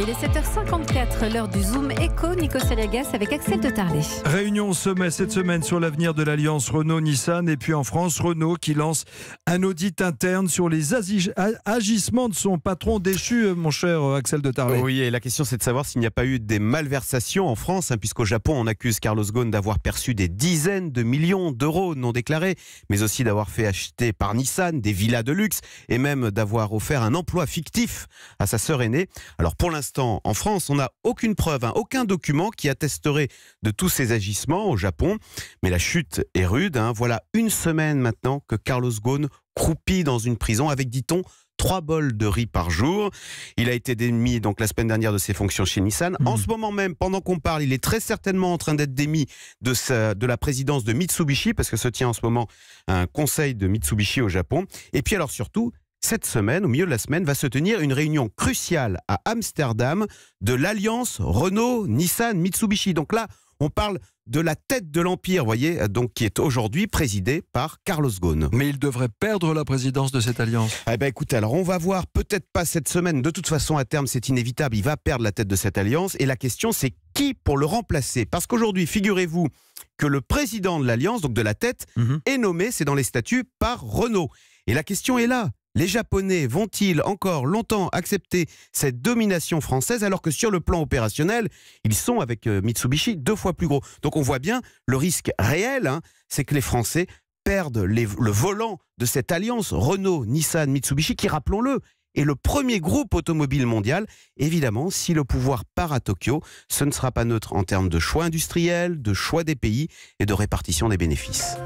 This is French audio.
Il est 7h54, l'heure du Zoom Éco, Nico Saliagas avec Axel de Tarlet. Réunion au sommet cette semaine sur l'avenir de l'alliance Renault-Nissan. Et puis en France, Renault qui lance un audit interne sur les agissements de son patron déchu, mon cher Axel de Tarlet. Oui, et la question c'est de savoir s'il n'y a pas eu des malversations en France, puisqu'au Japon on accuse Carlos Ghosn d'avoir perçu des dizaines de millions d'euros non déclarés, mais aussi d'avoir fait acheter par Nissan des villas de luxe et même d'avoir offert un emploi fictif à sa sœur aînée. Alors pour l'instant, en France, on n'a aucune preuve, aucun document qui attesterait de tous ces agissements au Japon. Mais la chute est rude. Voilà une semaine maintenant que Carlos Ghosn croupit dans une prison avec, dit-on, 3 bols de riz par jour. Il a été démis donc la semaine dernière de ses fonctions chez Nissan. En ce moment même, pendant qu'on parle, il est très certainement en train d'être démis de la présidence de Mitsubishi, parce que se tient en ce moment un conseil de Mitsubishi au Japon. Et puis alors surtout, cette semaine, au milieu de la semaine, va se tenir une réunion cruciale à Amsterdam de l'alliance Renault-Nissan-Mitsubishi. Donc là, on parle de la tête de l'empire, voyez, donc qui est aujourd'hui présidée par Carlos Ghosn. Mais il devrait perdre la présidence de cette alliance. Écoutez, alors on va voir, peut-être pas cette semaine, de toute façon à terme c'est inévitable, il va perdre la tête de cette alliance, et la question c'est qui pour le remplacer? Parce qu'aujourd'hui, figurez-vous que le président de l'alliance, donc de la tête, est nommé, c'est dans les statuts, par Renault. Et la question est là. Les Japonais vont-ils encore longtemps accepter cette domination française alors que sur le plan opérationnel, ils sont avec Mitsubishi 2 fois plus gros. Donc on voit bien le risque réel, c'est que les Français perdent le volant de cette alliance Renault-Nissan-Mitsubishi qui, rappelons-le, est le premier groupe automobile mondial. Évidemment, si le pouvoir part à Tokyo, ce ne sera pas neutre en termes de choix industriels, de choix des pays et de répartition des bénéfices.